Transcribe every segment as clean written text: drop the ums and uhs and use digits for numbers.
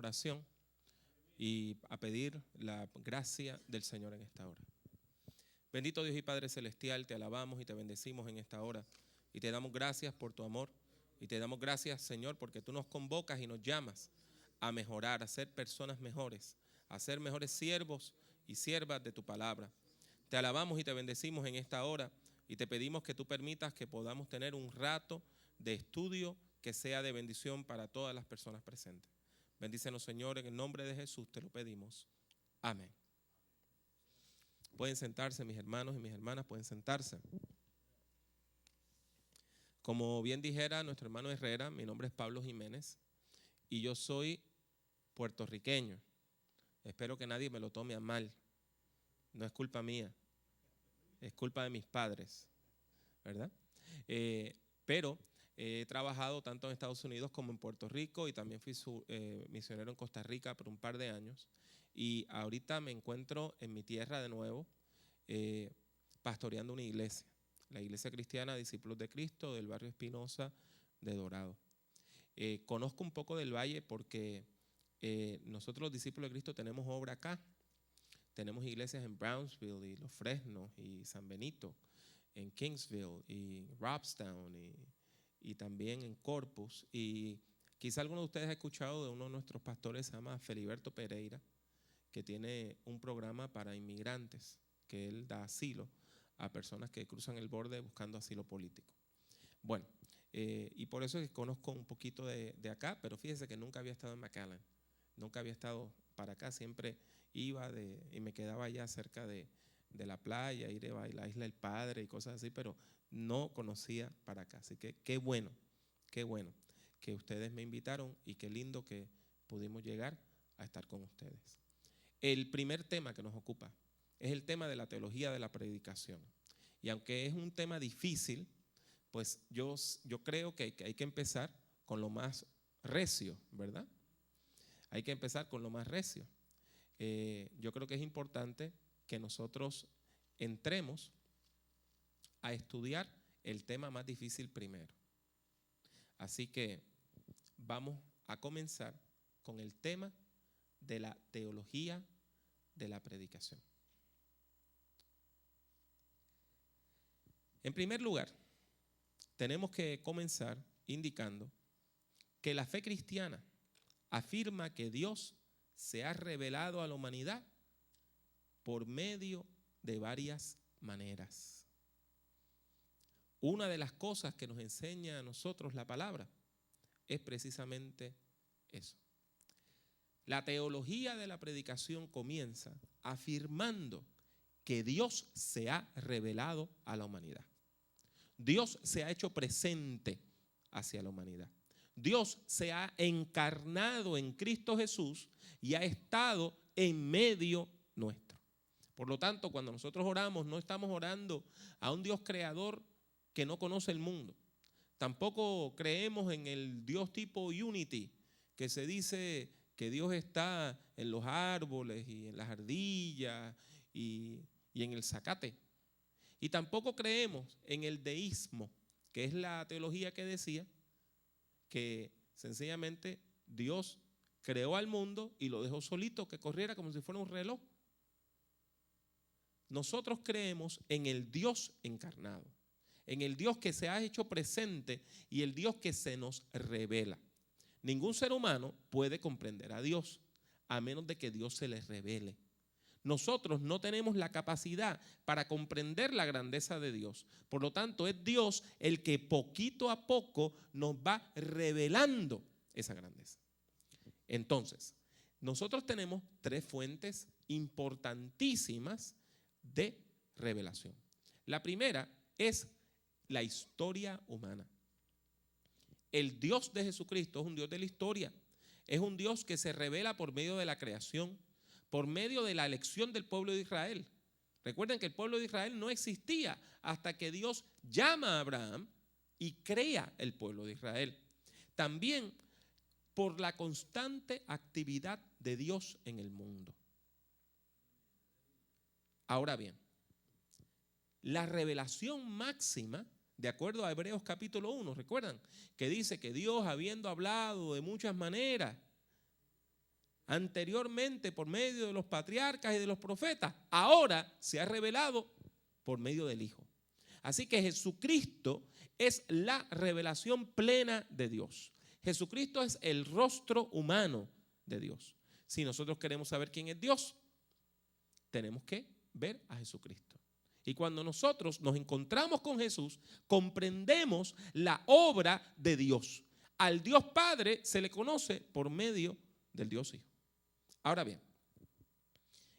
oración y a pedir la gracia del Señor en esta hora. Bendito Dios y Padre Celestial, te alabamos y te bendecimos en esta hora y te damos gracias por tu amor y te damos gracias, Señor, porque tú nos convocas y nos llamas a mejorar, a ser personas mejores, a ser mejores siervos y siervas de tu palabra. Te alabamos y te bendecimos en esta hora y te pedimos que tú permitas que podamos tener un rato de estudio que sea de bendición para todas las personas presentes. Bendícenos, Señor, en el nombre de Jesús te lo pedimos. Amén. Pueden sentarse, mis hermanos y mis hermanas, pueden sentarse. Como bien dijera nuestro hermano Herrera, mi nombre es Pablo Jiménez y yo soy puertorriqueño. Espero que nadie me lo tome a mal. No es culpa mía, es culpa de mis padres, ¿verdad? Pero he trabajado tanto en Estados Unidos como en Puerto Rico y también fui misionero en Costa Rica por un par de años. Y ahorita me encuentro en mi tierra de nuevo, pastoreando una iglesia, la Iglesia Cristiana Discípulos de Cristo del barrio Espinosa de Dorado. Conozco un poco del valle porque nosotros los discípulos de Cristo tenemos obra acá. Tenemos iglesias en Brownsville y Los Fresnos y San Benito, en Kingsville y Robstown y también en Corpus. Y quizá alguno de ustedes ha escuchado de uno de nuestros pastores, se llama Feliberto Pereira, que tiene un programa para inmigrantes, que él da asilo a personas que cruzan el borde buscando asilo político. Bueno, y por eso es que conozco un poquito de acá, pero fíjese que nunca había estado en McAllen, nunca había estado para acá, siempre iba y me quedaba allá cerca de la playa, ir a la Isla del Padre y cosas así, pero no conocía para acá. Así que qué bueno que ustedes me invitaron y qué lindo que pudimos llegar a estar con ustedes. El primer tema que nos ocupa es el tema de la teología de la predicación. Y aunque es un tema difícil, pues yo creo que hay que empezar con lo más recio, ¿verdad? Hay que empezar con lo más recio. Yo creo que es importante que nosotros entremos a estudiar el tema más difícil primero. Así que vamos a comenzar con el tema de la teología de la predicación. En primer lugar, tenemos que comenzar indicando que la fe cristiana afirma que Dios se ha revelado a la humanidad por medio de varias maneras. Una de las cosas que nos enseña a nosotros la palabra es precisamente eso. La teología de la predicación comienza afirmando que Dios se ha revelado a la humanidad. Dios se ha hecho presente hacia la humanidad. Dios se ha encarnado en Cristo Jesús y ha estado en medio nuestro. Por lo tanto, cuando nosotros oramos, no estamos orando a un Dios creador que no conoce el mundo. Tampoco creemos en el Dios tipo Unity, que se dice que Dios está en los árboles y en las ardillas y en el zacate. Y tampoco creemos en el deísmo, que es la teología que decía que sencillamente Dios creó al mundo y lo dejó solito que corriera como si fuera un reloj. Nosotros creemos en el Dios encarnado, en el Dios que se ha hecho presente y el Dios que se nos revela. Ningún ser humano puede comprender a Dios a menos de que Dios se les revele. Nosotros no tenemos la capacidad para comprender la grandeza de Dios. Por lo tanto, es Dios el que poquito a poco nos va revelando esa grandeza. Entonces, nosotros tenemos tres fuentes importantísimas de revelación. La primera es la historia humana. El Dios de Jesucristo es un Dios de la historia. Es un Dios que se revela por medio de la creación, por medio de la elección del pueblo de Israel. Recuerden que el pueblo de Israel no existía hasta que Dios llama a Abraham y crea el pueblo de Israel. También por la constante actividad de Dios en el mundo. Ahora bien, la revelación máxima, de acuerdo a Hebreos capítulo 1, recuerdan que dice que Dios, habiendo hablado de muchas maneras, anteriormente por medio de los patriarcas y de los profetas, ahora se ha revelado por medio del Hijo. Así que Jesucristo es la revelación plena de Dios. Jesucristo es el rostro humano de Dios. Si nosotros queremos saber quién es Dios, tenemos que ver a Jesucristo. Y cuando nosotros nos encontramos con Jesús, comprendemos la obra de Dios. Al Dios Padre se le conoce por medio del Dios Hijo. Ahora bien,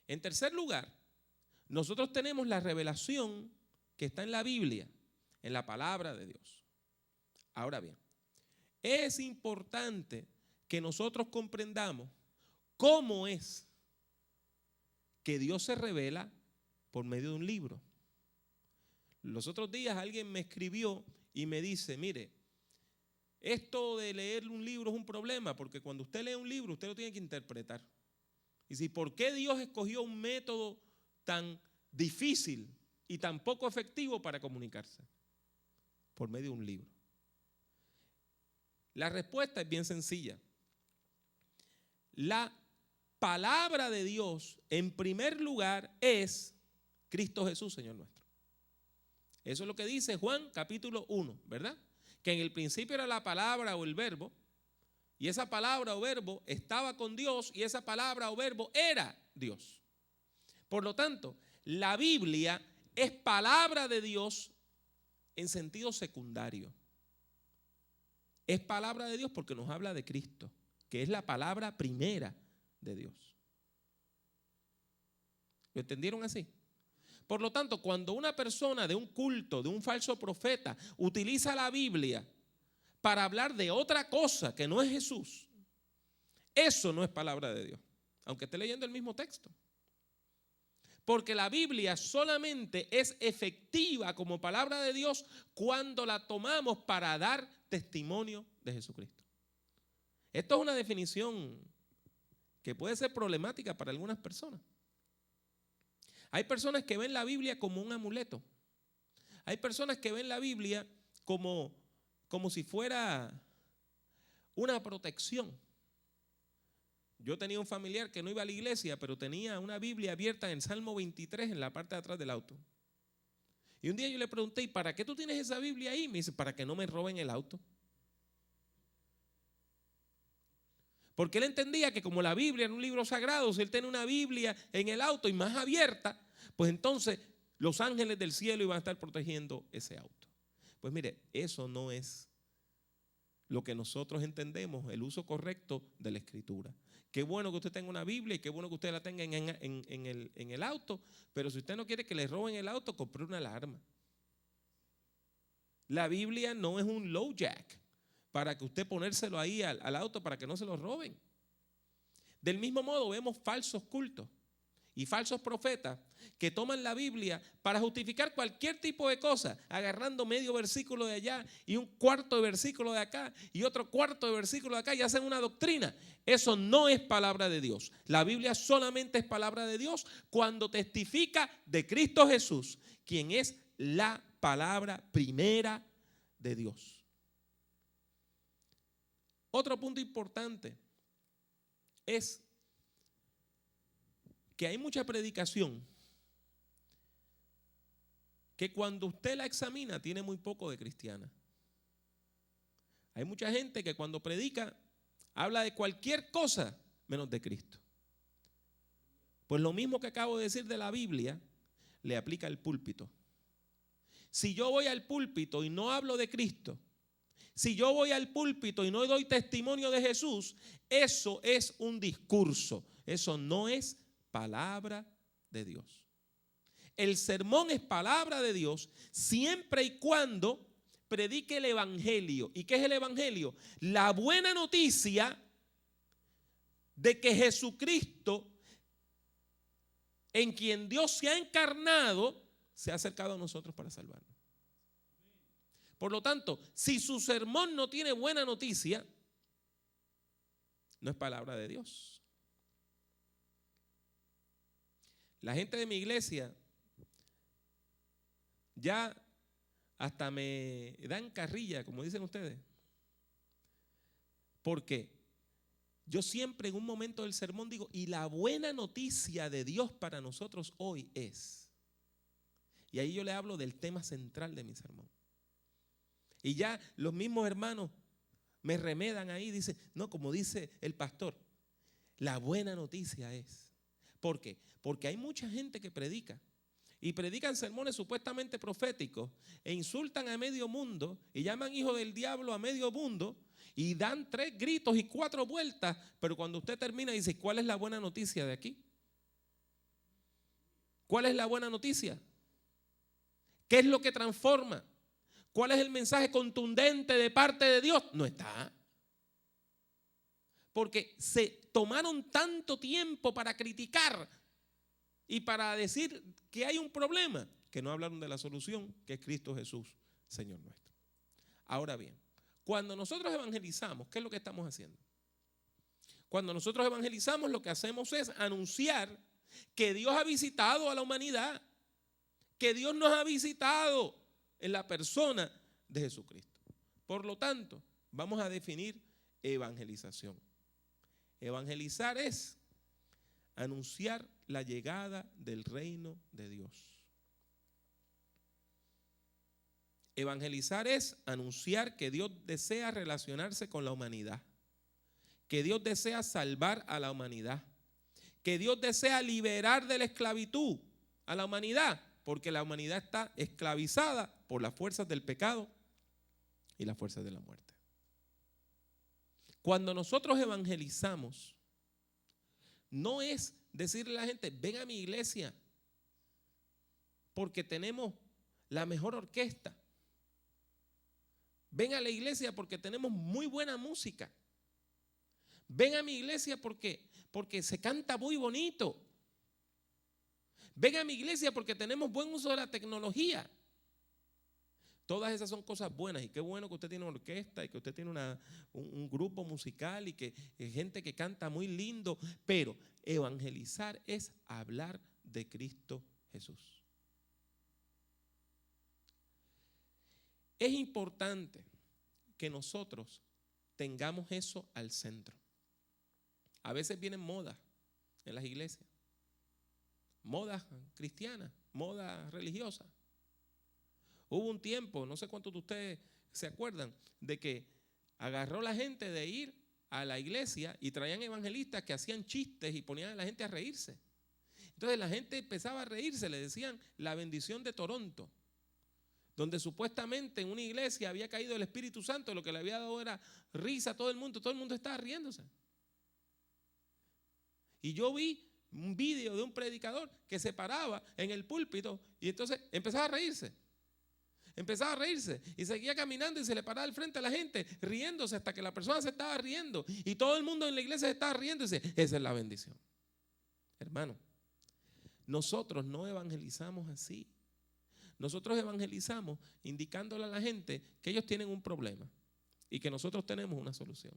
en tercer lugar, nosotros tenemos la revelación que está en la Biblia, en la palabra de Dios. Ahora bien, es importante que nosotros comprendamos cómo es que Dios se revela por medio de un libro. Los otros días alguien me escribió y me dice, mire, esto de leer un libro es un problema, porque cuando usted lee un libro, usted lo tiene que interpretar. Y si, ¿por qué Dios escogió un método tan difícil y tan poco efectivo para comunicarse? Por medio de un libro. La respuesta es bien sencilla. La palabra de Dios, en primer lugar, es Cristo Jesús, Señor nuestro. Eso es lo que dice Juan capítulo 1, ¿verdad? Que en el principio era la palabra o el verbo, y esa palabra o verbo estaba con Dios, y esa palabra o verbo era Dios. Por lo tanto, la Biblia es palabra de Dios en sentido secundario. Es palabra de Dios porque nos habla de Cristo, que es la palabra primera de Dios. ¿Lo entendieron así? Por lo tanto, cuando una persona de un culto, de un falso profeta, utiliza la Biblia para hablar de otra cosa que no es Jesús, eso no es palabra de Dios, aunque esté leyendo el mismo texto. Porque la Biblia solamente es efectiva como palabra de Dios cuando la tomamos para dar testimonio de Jesucristo. Esto es una definición que puede ser problemática para algunas personas. Hay personas que ven la Biblia como un amuleto. Hay personas que ven la Biblia como si fuera una protección. Yo tenía un familiar que no iba a la iglesia, pero tenía una Biblia abierta en Salmo 23 en la parte de atrás del auto. Y un día yo le pregunté, ¿y para qué tú tienes esa Biblia ahí? Me dice, para que no me roben el auto. Porque él entendía que como la Biblia era un libro sagrado, si él tiene una Biblia en el auto y más abierta, pues entonces los ángeles del cielo iban a estar protegiendo ese auto. Pues mire, eso no es lo que nosotros entendemos, el uso correcto de la Escritura. Qué bueno que usted tenga una Biblia y qué bueno que usted la tenga en el auto, pero si usted no quiere que le roben el auto, compre una alarma. La Biblia no es un low jack para que usted ponérselo ahí al auto para que no se lo roben. Del mismo modo vemos falsos cultos y falsos profetas que toman la Biblia para justificar cualquier tipo de cosa, agarrando medio versículo de allá y un cuarto de versículo de acá y otro cuarto de versículo de acá y hacen una doctrina. Eso no es palabra de Dios. La Biblia solamente es palabra de Dios cuando testifica de Cristo Jesús, quien es la palabra primera de Dios. Otro punto importante es que hay mucha predicación que cuando usted la examina tiene muy poco de cristiana. Hay mucha gente que cuando predica habla de cualquier cosa menos de Cristo. Pues lo mismo que acabo de decir de la Biblia le aplica al púlpito. Si yo voy al púlpito y no hablo de Cristo, si yo voy al púlpito y no doy testimonio de Jesús, eso es un discurso, eso no es palabra de Dios. El sermón es palabra de Dios siempre y cuando predique el evangelio. ¿Y qué es el evangelio? La buena noticia de que Jesucristo, en quien Dios se ha encarnado, se ha acercado a nosotros para salvarnos. Por lo tanto, si su sermón no tiene buena noticia, no es palabra de Dios. La gente de mi iglesia ya hasta me dan carrilla, como dicen ustedes. ¿Por qué? Yo siempre en un momento del sermón digo, y la buena noticia de Dios para nosotros hoy es. Y ahí yo le hablo del tema central de mi sermón. Y ya los mismos hermanos me remedan ahí, dicen, no, como dice el pastor, la buena noticia es. ¿Por qué? Porque hay mucha gente que predica. Y predican sermones supuestamente proféticos e insultan a medio mundo y llaman hijo del diablo a medio mundo y dan 3 gritos y 4 vueltas, pero cuando usted termina dice, ¿cuál es la buena noticia de aquí? ¿Cuál es la buena noticia? ¿Qué es lo que transforma? ¿Cuál es el mensaje contundente de parte de Dios? No está. Porque se tomaron tanto tiempo para criticar y para decir que hay un problema, que no hablaron de la solución, que es Cristo Jesús, Señor nuestro. Ahora bien, cuando nosotros evangelizamos, ¿qué es lo que estamos haciendo? Cuando nosotros evangelizamos, lo que hacemos es anunciar que Dios ha visitado a la humanidad, que Dios nos ha visitado en la persona de Jesucristo. Por lo tanto, vamos a definir evangelización. Evangelizar es anunciar la llegada del reino de Dios. Evangelizar es anunciar que Dios desea relacionarse con la humanidad, que Dios desea salvar a la humanidad, que Dios desea liberar de la esclavitud a la humanidad, porque la humanidad está esclavizada por las fuerzas del pecado y las fuerzas de la muerte. Cuando nosotros evangelizamos, no es decirle a la gente, ven a mi iglesia porque tenemos la mejor orquesta. Ven a la iglesia porque tenemos muy buena música. Ven a mi iglesia porque se canta muy bonito. Ven a mi iglesia porque tenemos buen uso de la tecnología. Todas esas son cosas buenas y qué bueno que usted tiene una orquesta y que usted tiene un grupo musical y que gente que canta muy lindo, pero evangelizar es hablar de Cristo Jesús. Es importante que nosotros tengamos eso al centro. A veces vienen modas en las iglesias, modas cristianas, modas religiosas. Hubo un tiempo, no sé cuántos de ustedes se acuerdan, de que agarró la gente de ir a la iglesia y traían evangelistas que hacían chistes y ponían a la gente a reírse. Entonces la gente empezaba a reírse, le decían la bendición de Toronto, donde supuestamente en una iglesia había caído el Espíritu Santo, lo que le había dado era risa a todo el mundo estaba riéndose. Y yo vi un video de un predicador que se paraba en el púlpito y entonces empezaba a reírse. Empezaba a reírse y seguía caminando y se le paraba al frente a la gente riéndose hasta que la persona se estaba riendo y todo el mundo en la iglesia se estaba riendo y dice, esa es la bendición. Hermano, nosotros no evangelizamos así. Nosotros evangelizamos indicándole a la gente que ellos tienen un problema y que nosotros tenemos una solución.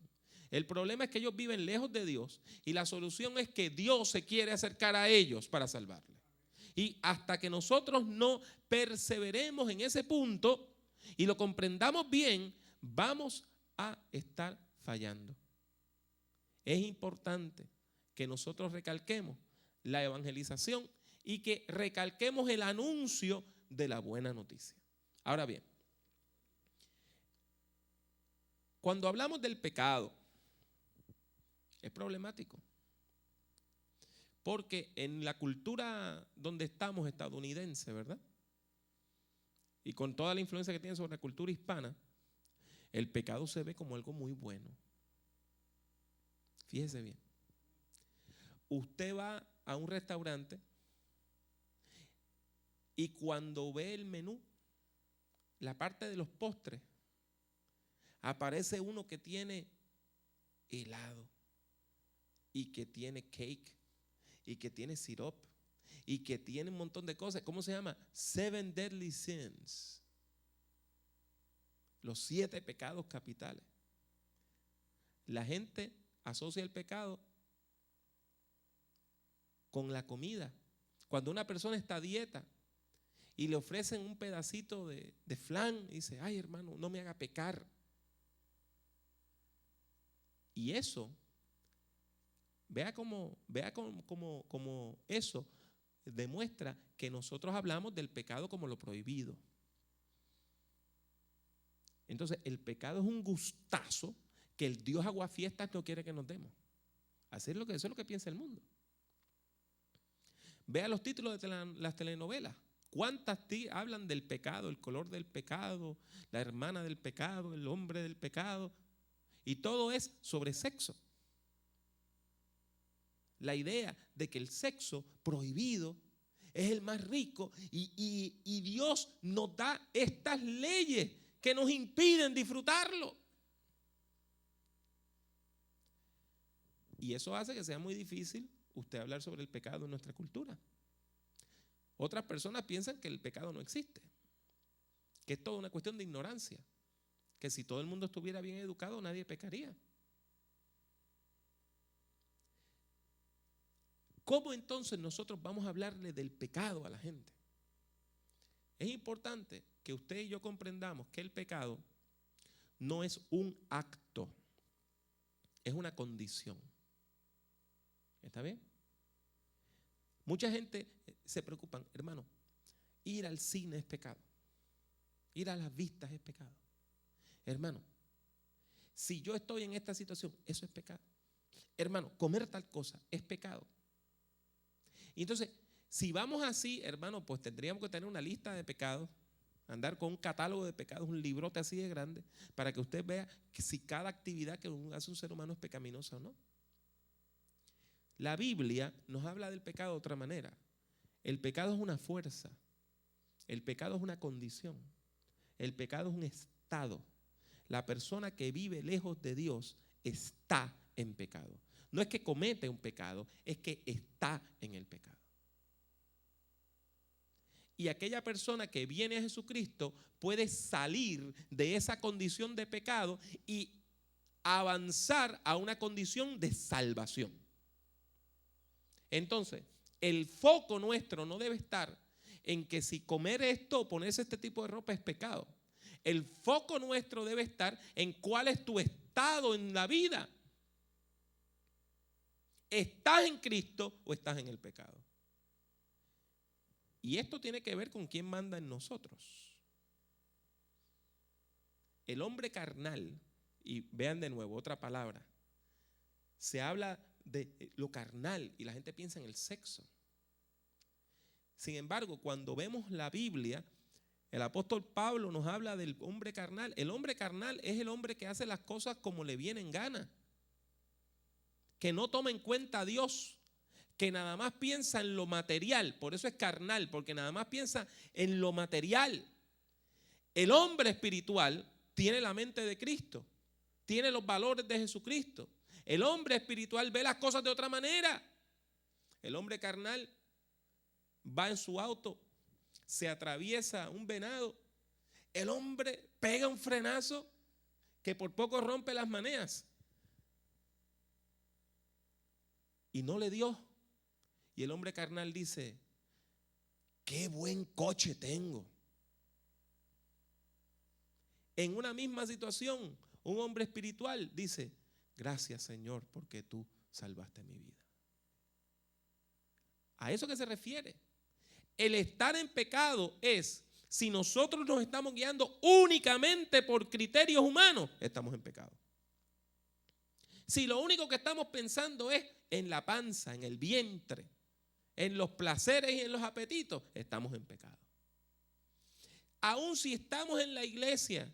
El problema es que ellos viven lejos de Dios y la solución es que Dios se quiere acercar a ellos para salvarles. Y hasta que nosotros no perseveremos en ese punto y lo comprendamos bien, vamos a estar fallando. Es importante que nosotros recalquemos la evangelización y que recalquemos el anuncio de la buena noticia. Ahora bien, cuando hablamos del pecado, es problemático. Porque en la cultura donde estamos, estadounidense, ¿verdad? Y con toda la influencia que tiene sobre la cultura hispana, el pecado se ve como algo muy bueno. Fíjese bien. Usted va a un restaurante y cuando ve el menú, la parte de los postres, aparece uno que tiene helado y que tiene cake y que tiene sirop y que tiene un montón de cosas. ¿Cómo se llama? 7 Deadly Sins. Los 7 pecados capitales. La gente asocia el pecado con la comida. Cuando una persona está a dieta y le ofrecen un pedacito de flan, dice, ay hermano, no me haga pecar. Y eso Vea cómo eso demuestra que nosotros hablamos del pecado como lo prohibido. Entonces, el pecado es un gustazo que el Dios aguafiestas no quiere que nos demos. Eso es lo que piensa el mundo. Vea los títulos de las telenovelas. ¿Cuántas hablan del pecado, el color del pecado, la hermana del pecado, el hombre del pecado? Y todo es sobre sexo. La idea de que el sexo prohibido es el más rico y Dios nos da estas leyes que nos impiden disfrutarlo. Y eso hace que sea muy difícil usted hablar sobre el pecado en nuestra cultura. Otras personas piensan que el pecado no existe, que es toda una cuestión de ignorancia, que si todo el mundo estuviera bien educado nadie pecaría. ¿Cómo entonces nosotros vamos a hablarle del pecado a la gente? Es importante que usted y yo comprendamos que el pecado no es un acto, es una condición. ¿Está bien? Mucha gente se preocupa, hermano, ir al cine es pecado, ir a las vistas es pecado. Hermano, si yo estoy en esta situación, eso es pecado. Hermano, comer tal cosa es pecado. Y entonces, si vamos así, hermano, pues tendríamos que tener una lista de pecados, andar con un catálogo de pecados, un librote así de grande, para que usted vea que si cada actividad que hace un ser humano es pecaminosa o no. La Biblia nos habla del pecado de otra manera. El pecado es una fuerza, el pecado es una condición, el pecado es un estado. La persona que vive lejos de Dios está en pecado. No es que comete un pecado, es que está en el pecado. Y aquella persona que viene a Jesucristo puede salir de esa condición de pecado y avanzar a una condición de salvación. Entonces, el foco nuestro no debe estar en que si comer esto o ponerse este tipo de ropa es pecado. El foco nuestro debe estar en cuál es tu estado en la vida. ¿Estás en Cristo o estás en el pecado? Y esto tiene que ver con quién manda en nosotros. El hombre carnal, y vean de nuevo otra palabra, se habla de lo carnal y la gente piensa en el sexo. Sin embargo, cuando vemos la Biblia, el apóstol Pablo nos habla del hombre carnal. El hombre carnal es el hombre que hace las cosas como le viene en gana, que no toma en cuenta a Dios, que nada más piensa en lo material. Por eso es carnal, porque nada más piensa en lo material. El hombre espiritual tiene la mente de Cristo, tiene los valores de Jesucristo. El hombre espiritual ve las cosas de otra manera. El hombre carnal va en su auto, se atraviesa un venado. El hombre pega un frenazo que por poco rompe las maneas. Y no le dio. Y el hombre carnal dice: qué buen coche tengo. En una misma situación, un hombre espiritual dice: gracias, Señor, porque tú salvaste mi vida. ¿A eso que se refiere? El estar en pecado es, si nosotros nos estamos guiando únicamente por criterios humanos, estamos en pecado. Si lo único que estamos pensando es en la panza, en el vientre, en los placeres y en los apetitos, estamos en pecado. Aún si estamos en la iglesia,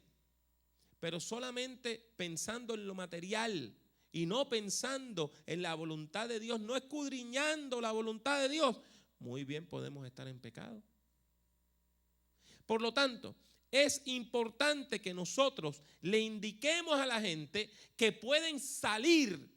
pero solamente pensando en lo material y no pensando en la voluntad de Dios, no escudriñando la voluntad de Dios, muy bien podemos estar en pecado. Por lo tanto, es importante que nosotros le indiquemos a la gente que pueden salir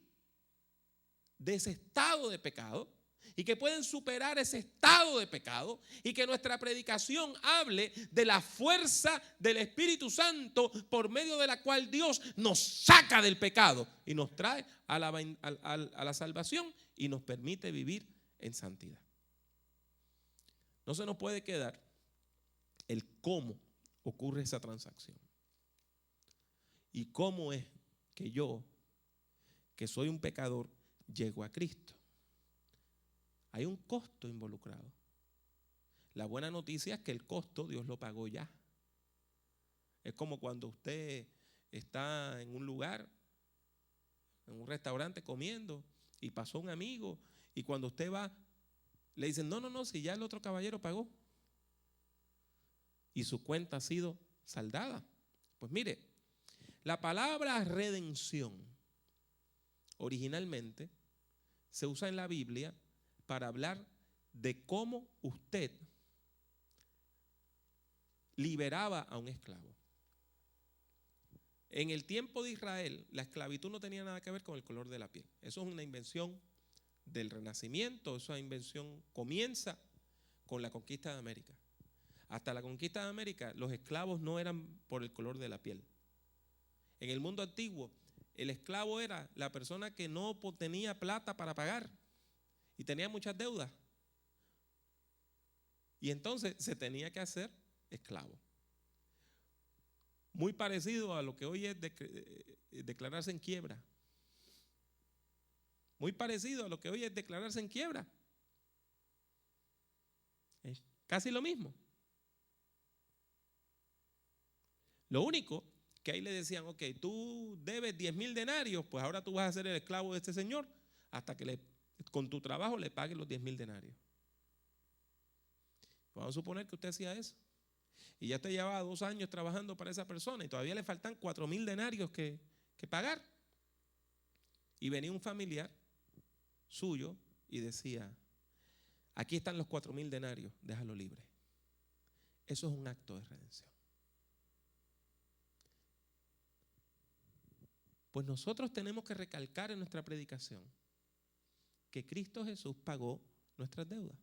de ese estado de pecado y que pueden superar ese estado de pecado, y que nuestra predicación hable de la fuerza del Espíritu Santo por medio de la cual Dios nos saca del pecado y nos trae a la salvación y nos permite vivir en santidad. No se nos puede quedar el cómo ocurre esa transacción y cómo es que yo, que soy un pecador, llegó a Cristo. Hay un costo involucrado. La buena noticia es que el costo Dios lo pagó ya. Es como cuando usted está en un lugar, en un restaurante comiendo y pasó un amigo y cuando usted va le dicen no, si ya el otro caballero pagó y su cuenta ha sido saldada. Pues mire, la palabra redención originalmente se usa en la Biblia para hablar de cómo usted liberaba a un esclavo. En el tiempo de Israel, la esclavitud no tenía nada que ver con el color de la piel. Eso es una invención del Renacimiento. Esa invención comienza con la conquista de América. Hasta la conquista de América, los esclavos no eran por el color de la piel. En el mundo antiguo, el esclavo era la persona que no tenía plata para pagar y tenía muchas deudas. Y entonces se tenía que hacer esclavo. Muy parecido a lo que hoy es declararse en quiebra. Muy parecido a lo que hoy es declararse en quiebra. Es casi lo mismo. Lo único que ahí le decían, ok, tú debes 10,000 denarios, pues ahora tú vas a ser el esclavo de este señor hasta que con tu trabajo le paguen los 10,000 denarios. Vamos a suponer que usted hacía eso. Y ya usted llevaba 2 años trabajando para esa persona y todavía le faltan 4,000 denarios que pagar. Y venía un familiar suyo y decía, aquí están los 4,000 denarios, déjalo libre. Eso es un acto de redención. Pues nosotros tenemos que recalcar en nuestra predicación que Cristo Jesús pagó nuestras deudas.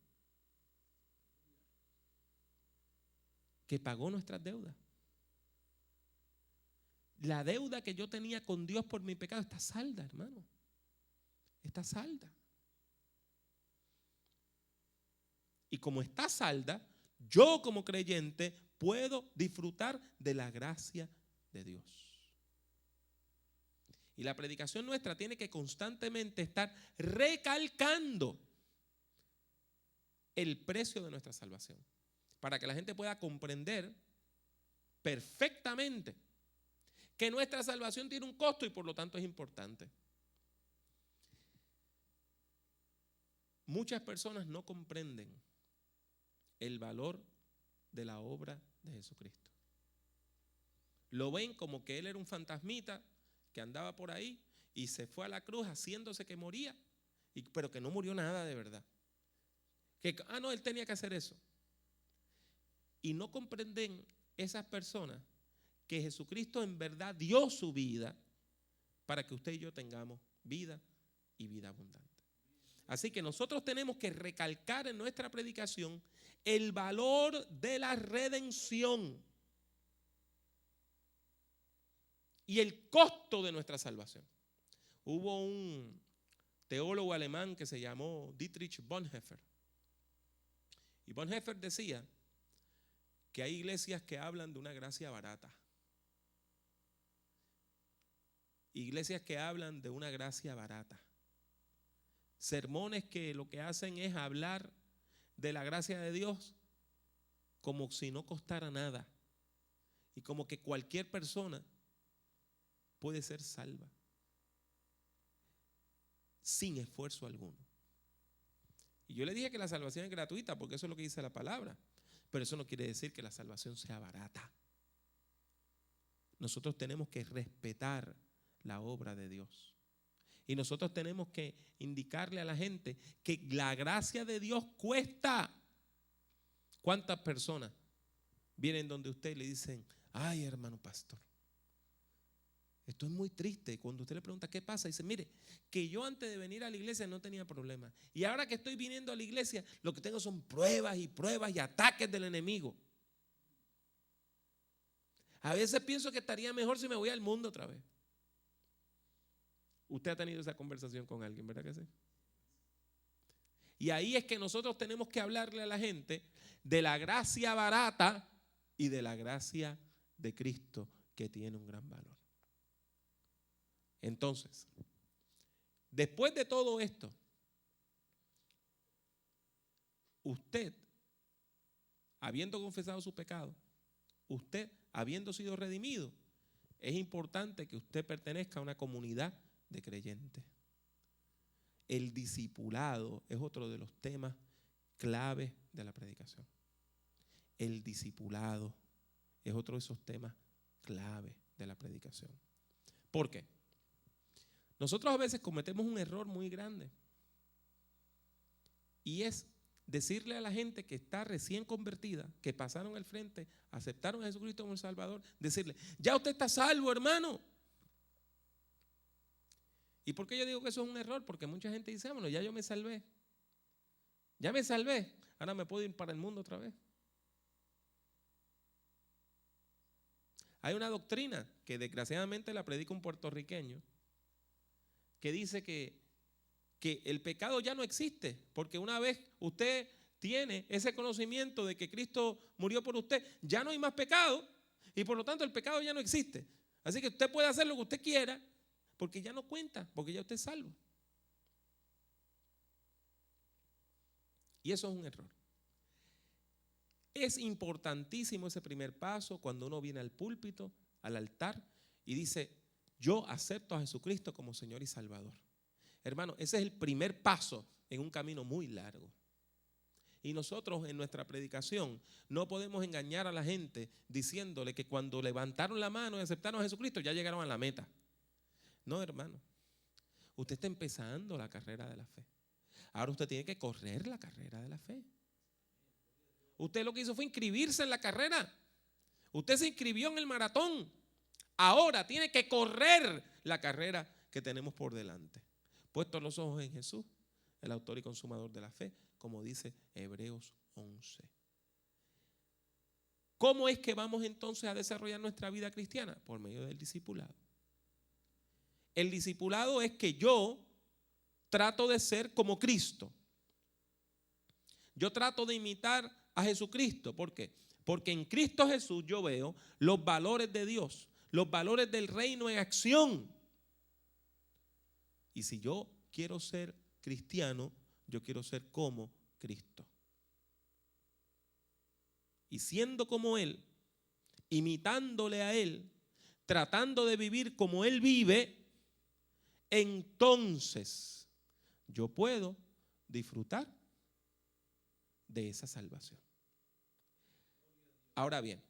Que pagó nuestras deudas. La deuda que yo tenía con Dios por mi pecado está salda, hermano. Está salda. Y como está salda, yo como creyente puedo disfrutar de la gracia de Dios. Y la predicación nuestra tiene que constantemente estar recalcando el precio de nuestra salvación, para que la gente pueda comprender perfectamente que nuestra salvación tiene un costo y por lo tanto es importante. Muchas personas no comprenden el valor de la obra de Jesucristo. Lo ven como que Él era un fantasmita que andaba por ahí y se fue a la cruz haciéndose que moría, pero que no murió nada de verdad. No, Él tenía que hacer eso. Y no comprenden esas personas que Jesucristo en verdad dio su vida para que usted y yo tengamos vida y vida abundante. Así que nosotros tenemos que recalcar en nuestra predicación el valor de la redención y el costo de nuestra salvación. Hubo un teólogo alemán que se llamó Dietrich Bonhoeffer. Y Bonhoeffer decía que hay iglesias que hablan de una gracia barata. Iglesias que hablan de una gracia barata. Sermones que lo que hacen es hablar de la gracia de Dios como si no costara nada. Y como que cualquier persona puede ser salva sin esfuerzo alguno. Y yo le dije que la salvación es gratuita porque eso es lo que dice la palabra. Pero eso no quiere decir que la salvación sea barata. Nosotros tenemos que respetar la obra de Dios. Y nosotros tenemos que indicarle a la gente que la gracia de Dios cuesta. ¿Cuántas personas vienen donde usted y le dicen, ay, hermano pastor, estoy muy triste? Y cuando usted le pregunta qué pasa, dice, mire, que yo antes de venir a la iglesia no tenía problemas. Y ahora que estoy viniendo a la iglesia, lo que tengo son pruebas y ataques del enemigo. A veces pienso que estaría mejor si me voy al mundo otra vez. Usted ha tenido esa conversación con alguien, ¿verdad que sí? Y ahí es que nosotros tenemos que hablarle a la gente de la gracia barata y de la gracia de Cristo que tiene un gran valor. Entonces, Después de todo esto, usted, habiendo confesado su pecado, usted, habiendo sido redimido, es importante que usted pertenezca a una comunidad de creyentes. El discipulado es otro de los temas claves de la predicación. El discipulado es otro de esos temas claves de la predicación. ¿Por qué? Nosotros a veces cometemos un error muy grande y es decirle a la gente que está recién convertida, que pasaron al frente, aceptaron a Jesucristo como el Salvador, decirle, ya usted está salvo, hermano. ¿Y por qué yo digo que eso es un error? Porque mucha gente dice, bueno, ya yo me salvé. Ya me salvé, ahora me puedo ir para el mundo otra vez. Hay una doctrina que desgraciadamente la predica un puertorriqueño que dice que el pecado ya no existe, porque una vez usted tiene ese conocimiento de que Cristo murió por usted, ya no hay más pecado y por lo tanto el pecado ya no existe. Así que usted puede hacer lo que usted quiera porque ya no cuenta, porque ya usted es salvo. Y eso es un error. Es importantísimo ese primer paso cuando uno viene al púlpito, al altar y dice, yo acepto a Jesucristo como Señor y Salvador. Hermano, ese es el primer paso en un camino muy largo. Y nosotros en nuestra predicación no podemos engañar a la gente diciéndole que cuando levantaron la mano y aceptaron a Jesucristo ya llegaron a la meta. No, hermano. Usted está empezando la carrera de la fe. Ahora usted tiene que correr la carrera de la fe. Usted lo que hizo fue inscribirse en la carrera. Usted se inscribió en el maratón. Ahora tiene que correr la carrera que tenemos por delante. Puestos los ojos en Jesús, el autor y consumador de la fe, como dice Hebreos 11. ¿Cómo es que vamos entonces a desarrollar nuestra vida cristiana? Por medio del discipulado. El discipulado es que yo trato de ser como Cristo. Yo trato de imitar a Jesucristo. ¿Por qué? Porque en Cristo Jesús yo veo los valores de Dios, los valores del reino en acción. Y si yo quiero ser cristiano, yo quiero ser como Cristo. Y siendo como Él, imitándole a Él, tratando de vivir como Él vive, entonces yo puedo disfrutar de esa salvación. Ahora bien,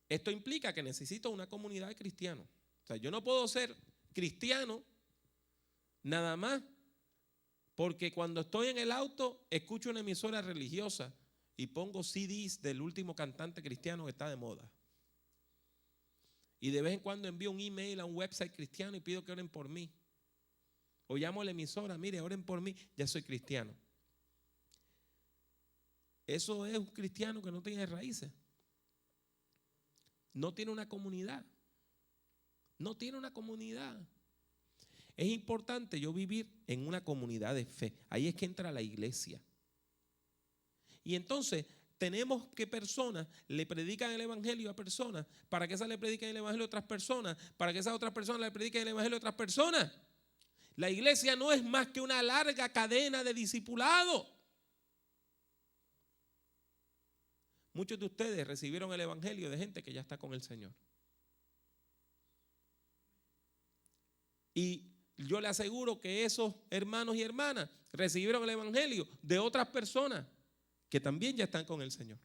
esto implica que necesito una comunidad de cristianos. O sea, yo no puedo ser cristiano nada más porque cuando estoy en el auto escucho una emisora religiosa y pongo CDs del último cantante cristiano que está de moda. Y de vez en cuando envío un email a un website cristiano y pido que oren por mí. O llamo a la emisora, mire, oren por mí, ya soy cristiano. Eso es un cristiano que no tiene raíces. No tiene una comunidad. No tiene una comunidad. Es importante yo vivir en una comunidad de fe. Ahí es que entra la iglesia. Y entonces tenemos que personas le predican el evangelio a personas, para que esas le prediquen el evangelio a otras personas, para que esas otras personas le prediquen el evangelio a otras personas. La iglesia no es más que una larga cadena de discipulado. Muchos de ustedes recibieron el evangelio de gente que ya está con el Señor. Y yo le aseguro que esos hermanos y hermanas recibieron el evangelio de otras personas que también ya están con el Señor.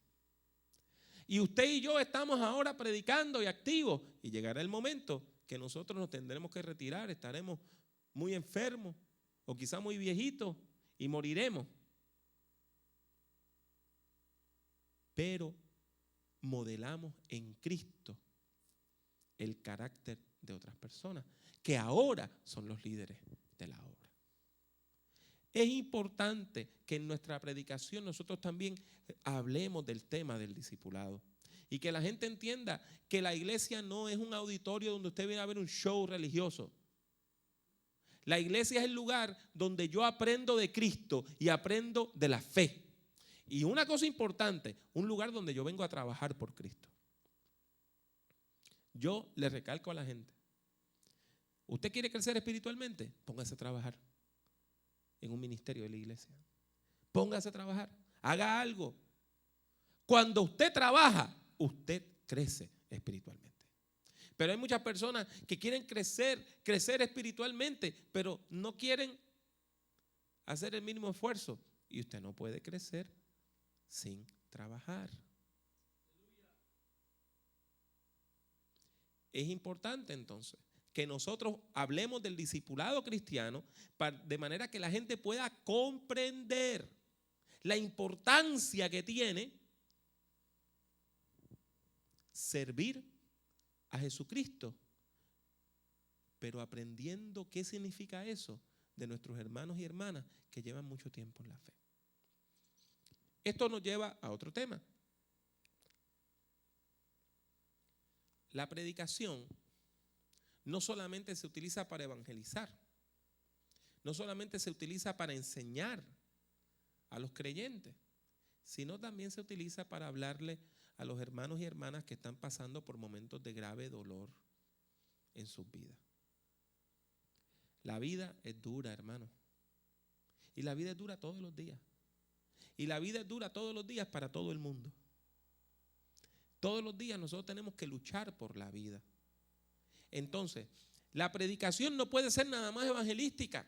Y usted y yo estamos ahora predicando y activos. Y llegará el momento que nosotros nos tendremos que retirar, estaremos muy enfermos o quizá muy viejitos y moriremos. Pero modelamos en Cristo el carácter de otras personas que ahora son los líderes de la obra. Es importante que en nuestra predicación nosotros también hablemos del tema del discipulado y que la gente entienda que la iglesia no es un auditorio donde usted viene a ver un show religioso. La iglesia es el lugar donde yo aprendo de Cristo y aprendo de la fe. Y una cosa importante, un lugar donde yo vengo a trabajar por Cristo. Yo le recalco a la gente, ¿Usted quiere crecer espiritualmente? Póngase a trabajar en un ministerio de la iglesia. Póngase a trabajar. Haga algo. Cuando usted trabaja, usted crece espiritualmente. Pero hay muchas personas que quieren crecer espiritualmente, pero no quieren hacer el mínimo esfuerzo. Y usted no puede crecer sin trabajar. Es importante entonces que nosotros hablemos del discipulado cristiano de manera que la gente pueda comprender la importancia que tiene servir a Jesucristo, pero aprendiendo qué significa eso de nuestros hermanos y hermanas que llevan mucho tiempo en la fe. Esto nos lleva a otro tema. La predicación no solamente se utiliza para evangelizar, no solamente se utiliza para enseñar a los creyentes, sino también se utiliza para hablarle a los hermanos y hermanas que están pasando por momentos de grave dolor en sus vidas. La vida es dura, hermano. Y la vida es dura todos los días. Y la vida es dura todos los días para todo el mundo. Todos los días nosotros tenemos que luchar por la vida. Entonces, la predicación no puede ser nada más evangelística,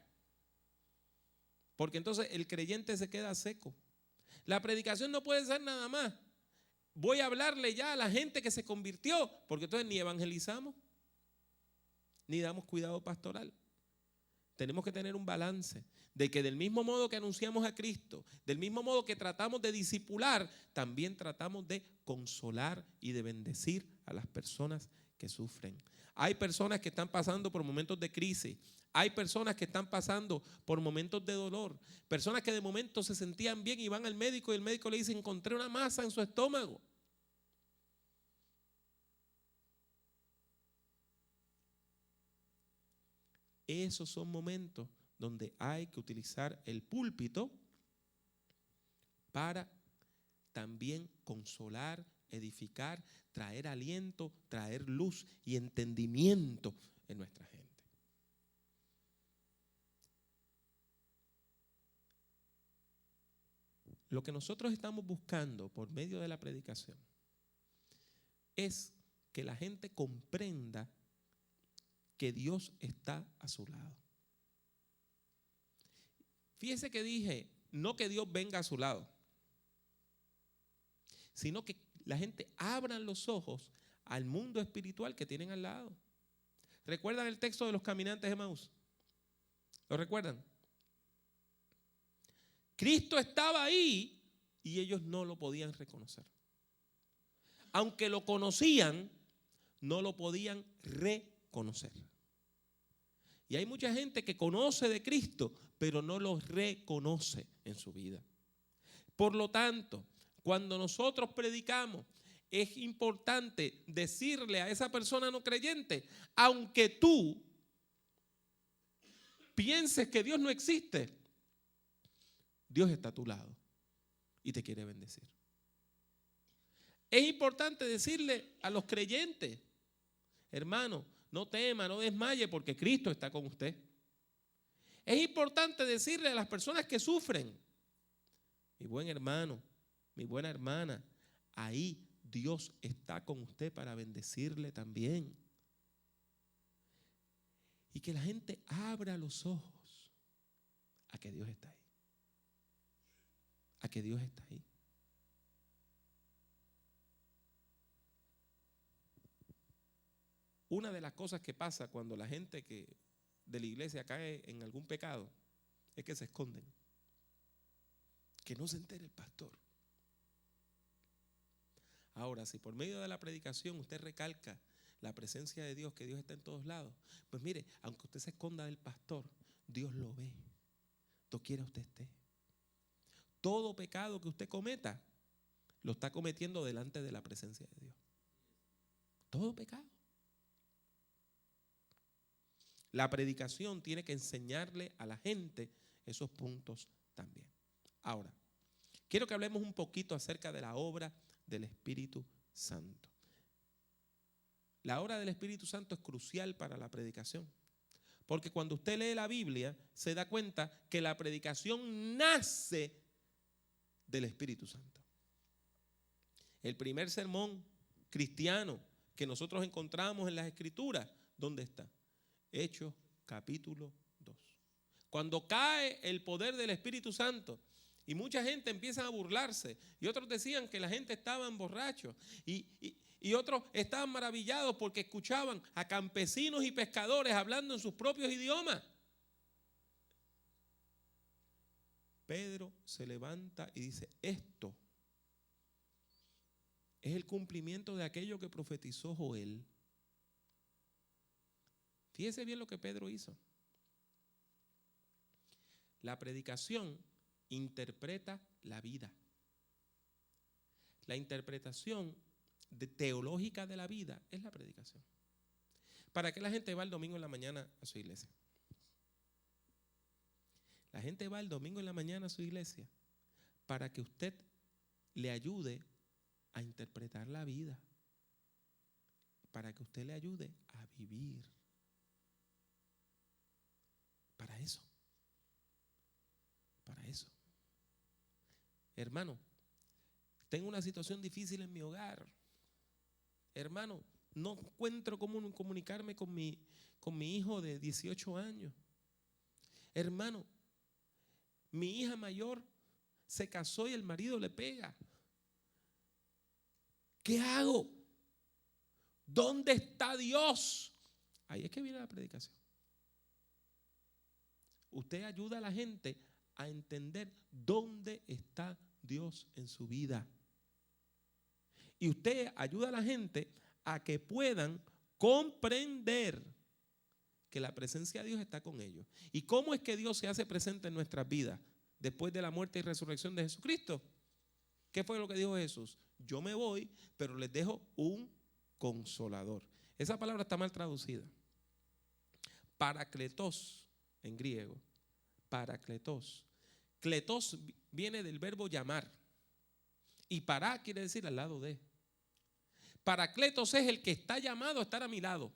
porque entonces el creyente se queda seco. La predicación no puede ser nada más: voy a hablarle ya a la gente que se convirtió, porque entonces ni evangelizamos, ni damos cuidado pastoral. Tenemos que tener un balance de que del mismo modo que anunciamos a Cristo, del mismo modo que tratamos de discipular, también tratamos de consolar y de bendecir a las personas que sufren. Hay personas que están pasando por momentos de crisis. Hay personas que están pasando por momentos de dolor. Personas que de momento se sentían bien y van al médico y el médico le dice: encontré una masa en su estómago. Esos son momentos donde hay que utilizar el púlpito para también consolar, edificar, traer aliento, traer luz y entendimiento en nuestra gente. Lo que nosotros estamos buscando por medio de la predicación es que la gente comprenda que Dios está a su lado. Fíjese que dije, no que Dios venga a su lado, sino que la gente abra los ojos al mundo espiritual que tienen al lado. ¿Recuerdan el texto de los caminantes de Emaús? ¿Lo recuerdan? Cristo estaba ahí y ellos no lo podían reconocer. Aunque lo conocían, no lo podían reconocer. Y hay mucha gente que conoce de Cristo, pero no lo reconoce en su vida. Por lo tanto, cuando nosotros predicamos, es importante decirle a esa persona no creyente: aunque tú pienses que Dios no existe, Dios está a tu lado y te quiere bendecir. Es importante decirle a los creyentes: hermano, no tema, no desmaye, porque Cristo está con usted. Es importante decirle a las personas que sufren: mi buen hermano, mi buena hermana, ahí Dios está con usted para bendecirle también. Y que la gente abra los ojos a que Dios está ahí. A que Dios está ahí. Una de las cosas que pasa cuando la gente de la iglesia cae en algún pecado es que se esconden. Que no se entere el pastor. Ahora, si por medio de la predicación usted recalca la presencia de Dios, que Dios está en todos lados, pues mire, aunque usted se esconda del pastor, Dios lo ve. Doquiera usted esté. Todo pecado que usted cometa, lo está cometiendo delante de la presencia de Dios. Todo pecado. La predicación tiene que enseñarle a la gente esos puntos también. Ahora, quiero que hablemos un poquito acerca de la obra del Espíritu Santo. La obra del Espíritu Santo es crucial para la predicación. Porque cuando usted lee la Biblia, se da cuenta que la predicación nace del Espíritu Santo. El primer sermón cristiano que nosotros encontramos en las Escrituras, ¿dónde está? Hechos capítulo 2. Cuando cae el poder del Espíritu Santo y mucha gente empieza a burlarse y otros decían que la gente estaba borrachos y otros estaban maravillados porque escuchaban a campesinos y pescadores hablando en sus propios idiomas. Pedro se levanta y dice, esto es el cumplimiento de aquello que profetizó Joel. Fíjese bien lo que Pedro hizo. La predicación interpreta la vida. La interpretación teológica de la vida es la predicación. ¿Para qué la gente va el domingo en la mañana a su iglesia? La gente va el domingo en la mañana a su iglesia para que usted le ayude a interpretar la vida, para que usted le ayude a vivir. Para eso. Para eso. Hermano, tengo una situación difícil en mi hogar. Hermano, no encuentro cómo comunicarme con mi hijo de 18 años. Hermano, mi hija mayor se casó y el marido le pega. ¿Qué hago? ¿Dónde está Dios? Ahí es que viene la predicación. Usted ayuda a la gente a entender dónde está Dios en su vida. Y usted ayuda a la gente a que puedan comprender que la presencia de Dios está con ellos. ¿Y cómo es que Dios se hace presente en nuestras vidas después de la muerte y resurrección de Jesucristo? ¿Qué fue lo que dijo Jesús? Yo me voy, pero les dejo un consolador. Esa palabra está mal traducida. Parakletos en griego. Parakletos. Kletos viene del verbo llamar. Y para quiere decir al lado de. Parakletos es el que está llamado a estar a mi lado.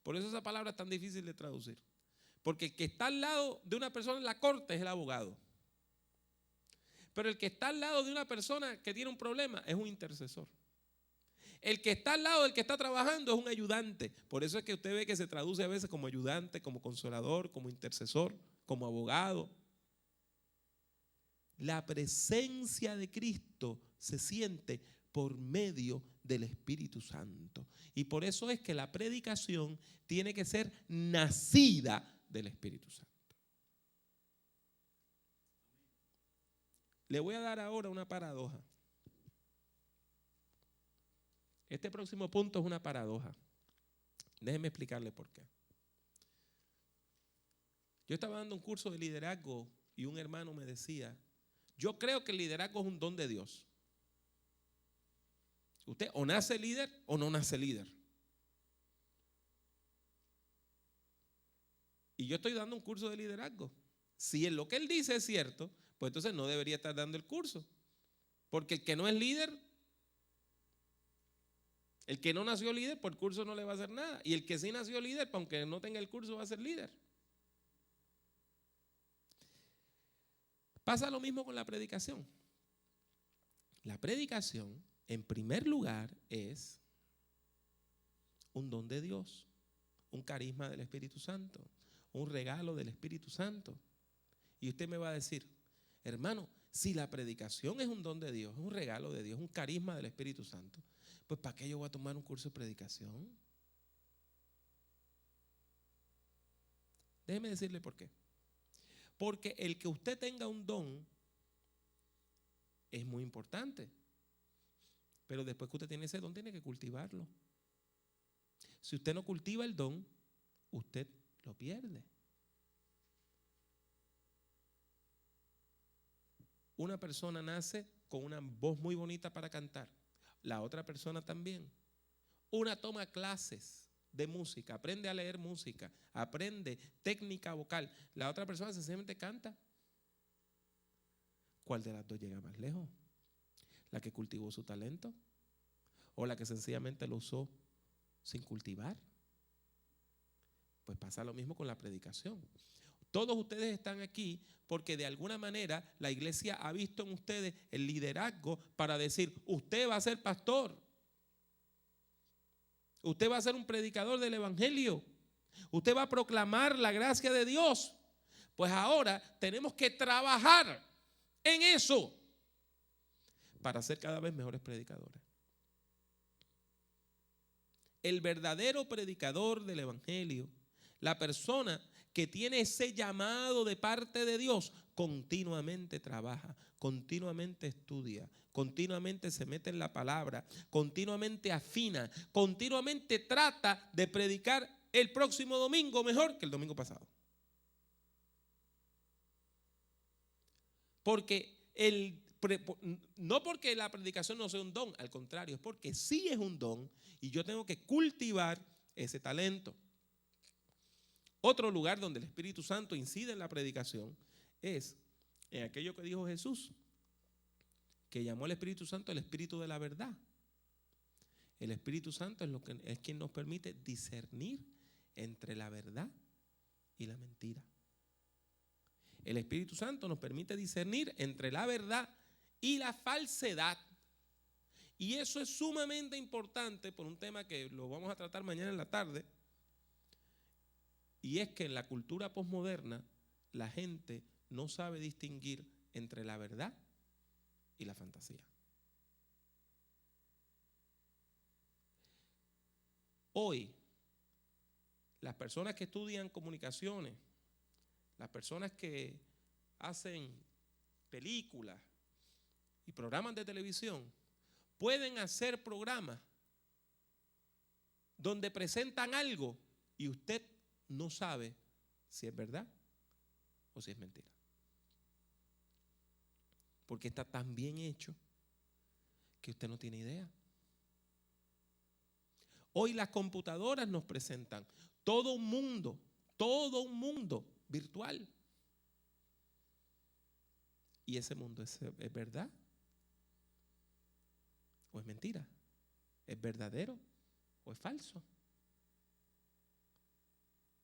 Por eso esa palabra es tan difícil de traducir. Porque el que está al lado de una persona en la corte es el abogado. Pero el que está al lado de una persona que tiene un problema es un intercesor. El que está al lado del que está trabajando es un ayudante. Por eso es que usted ve que se traduce a veces como ayudante, como consolador, como intercesor, como abogado. La presencia de Cristo se siente por medio del Espíritu Santo. Y por eso es que la predicación tiene que ser nacida del Espíritu Santo. Le voy a dar ahora una paradoja. Este próximo punto es una paradoja. Déjeme explicarle por qué. Yo estaba dando un curso de liderazgo y un hermano me decía, yo creo que el liderazgo es un don de Dios. Usted o nace líder o no nace líder. Y yo estoy dando un curso de liderazgo. Si en lo que él dice es cierto, pues entonces no debería estar dando el curso. Porque el que no es líder, el que no nació líder, por el curso no le va a hacer nada. Y el que sí nació líder, aunque no tenga el curso, va a ser líder. Pasa lo mismo con la predicación. La predicación, en primer lugar, es un don de Dios, un carisma del Espíritu Santo, un regalo del Espíritu Santo. Y usted me va a decir, hermano, si la predicación es un don de Dios, es un regalo de Dios, un carisma del Espíritu Santo, pues ¿para qué yo voy a tomar un curso de predicación? Déjeme decirle por qué. Porque el que usted tenga un don es muy importante. Pero después que usted tiene ese don, tiene que cultivarlo. Si usted no cultiva el don, usted lo pierde. Una persona nace con una voz muy bonita para cantar. La otra persona también. Una toma clases de música, aprende a leer música, aprende técnica vocal. La otra persona sencillamente canta. ¿Cuál de las dos llega más lejos? ¿La que cultivó su talento? ¿O la que sencillamente lo usó sin cultivar? Pues pasa lo mismo con la predicación. Todos ustedes están aquí porque de alguna manera la iglesia ha visto en ustedes el liderazgo para decir, usted va a ser pastor, usted va a ser un predicador del evangelio, usted va a proclamar la gracia de Dios. Pues ahora tenemos que trabajar en eso para ser cada vez mejores predicadores. El verdadero predicador del evangelio, la persona que tiene ese llamado de parte de Dios, continuamente trabaja, continuamente estudia, continuamente se mete en la palabra, continuamente afina, continuamente trata de predicar el próximo domingo mejor que el domingo pasado. Porque no porque la predicación no sea un don, al contrario, es porque sí es un don y yo tengo que cultivar ese talento. Otro lugar donde el Espíritu Santo incide en la predicación es en aquello que dijo Jesús, que llamó al Espíritu Santo el Espíritu de la verdad. El Espíritu Santo es quien nos permite discernir entre la verdad y la mentira. El Espíritu Santo nos permite discernir entre la verdad y la falsedad. Y eso es sumamente importante por un tema que lo vamos a tratar mañana en la tarde. Y es que en la cultura posmoderna la gente no sabe distinguir entre la verdad y la fantasía. Hoy, las personas que estudian comunicaciones, las personas que hacen películas y programas de televisión, pueden hacer programas donde presentan algo y usted no sabe si es verdad o si es mentira. Porque está tan bien hecho que usted no tiene idea. Hoy las computadoras nos presentan todo un mundo virtual. ¿Y ese mundo es verdad o es mentira? ¿Es verdadero o es falso?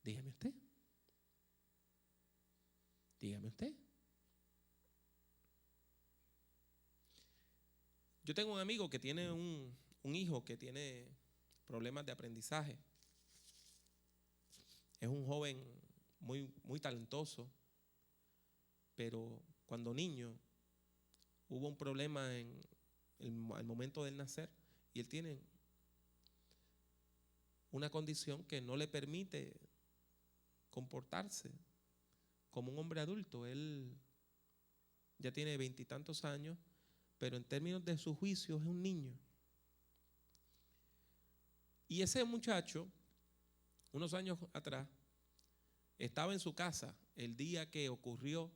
Dígame usted. Dígame usted. Yo tengo un amigo que tiene un hijo que tiene problemas de aprendizaje. Es un joven muy talentoso, pero cuando niño hubo un problema al momento del nacer y él tiene una condición que no le permite comportarse como un hombre adulto. Él ya tiene 20 y tantos años, pero en términos de su juicio es un niño. Y ese muchacho, unos años atrás, estaba en su casa el día que ocurrió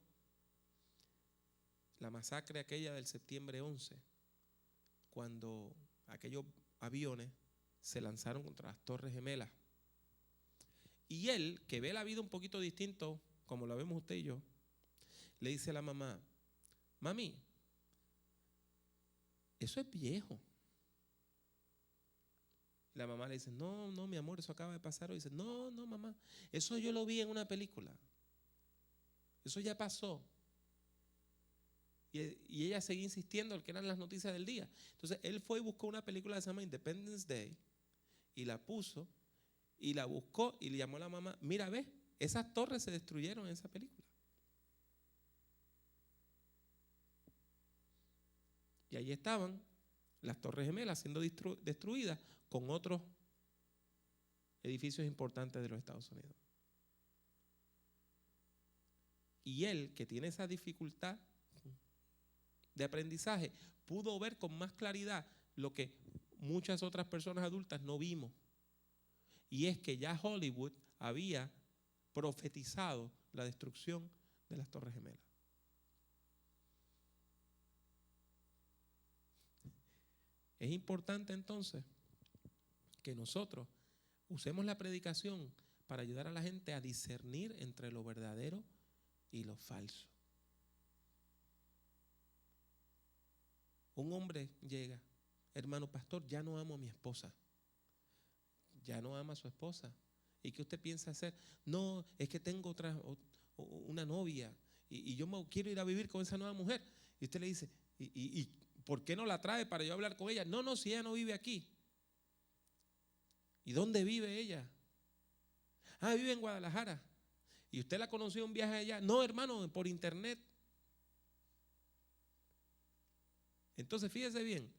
la masacre aquella del septiembre 11, cuando aquellos aviones se lanzaron contra las Torres Gemelas. Y él, que ve la vida un poquito distinto, como la vemos usted y yo, le dice a la mamá: mami, eso es viejo. La mamá le dice: no, mi amor, eso acaba de pasar. O dice: no, mamá, eso yo lo vi en una película. Eso ya pasó. Y ella seguía insistiendo en que eran las noticias del día. Entonces él fue y buscó una película que se llama Independence Day y la puso y la buscó y le llamó a la mamá: mira, ve, esas torres se destruyeron en esa película. Y allí estaban las Torres Gemelas siendo destruidas con otros edificios importantes de los Estados Unidos. Y él, que tiene esa dificultad de aprendizaje, pudo ver con más claridad lo que muchas otras personas adultas no vimos. Y es que ya Hollywood había profetizado la destrucción de las Torres Gemelas. Es importante entonces que nosotros usemos la predicación para ayudar a la gente a discernir entre lo verdadero y lo falso. Un hombre llega: hermano pastor, ya no amo a mi esposa. Ya no ama a su esposa. ¿Y qué usted piensa hacer? No, es que tengo una novia y yo quiero ir a vivir con esa nueva mujer. Y usted le dice, ¿y por qué no la trae para yo hablar con ella? No, si ella no vive aquí. ¿Y dónde vive ella? Vive en Guadalajara. ¿Y usted la conoció en un viaje allá? No, hermano, por internet. Entonces fíjese bien,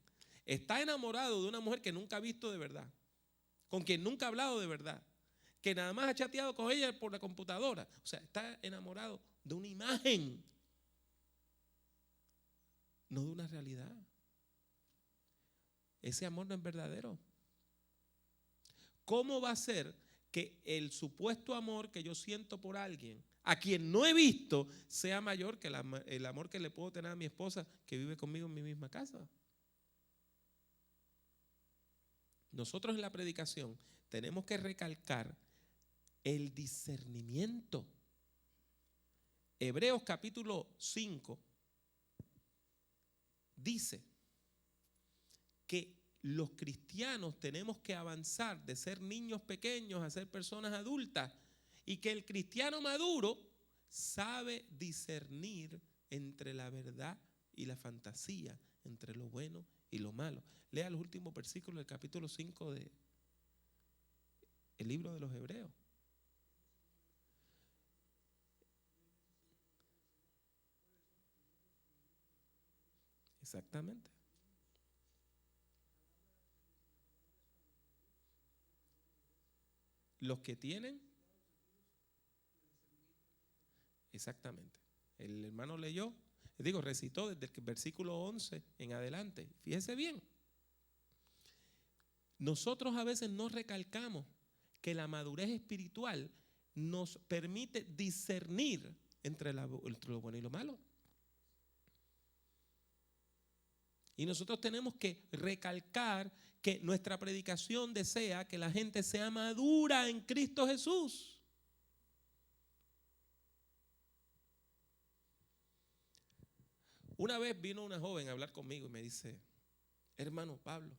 está enamorado de una mujer que nunca ha visto de verdad, con quien nunca ha hablado de verdad, que nada más ha chateado con ella por la computadora. O sea, está enamorado de una imagen, no de una realidad. Ese amor no es verdadero. ¿Cómo va a ser que el supuesto amor que yo siento por alguien, a quien no he visto, sea mayor que el amor que le puedo tener a mi esposa que vive conmigo en mi misma casa? Nosotros en la predicación tenemos que recalcar el discernimiento. Hebreos capítulo 5 dice que los cristianos tenemos que avanzar de ser niños pequeños a ser personas adultas, y que el cristiano maduro sabe discernir entre la verdad y la fantasía, entre lo bueno y lo malo. Lea los últimos versículos del capítulo 5 del libro de los Hebreos. Exactamente. Los que tienen, exactamente. El hermano leyó, recitó desde el versículo 11 en adelante. Fíjese bien. Nosotros a veces no recalcamos que la madurez espiritual nos permite discernir entre lo bueno y lo malo. Y nosotros tenemos que recalcar que nuestra predicación desea que la gente sea madura en Cristo Jesús. Una vez vino una joven a hablar conmigo y me dice, hermano Pablo,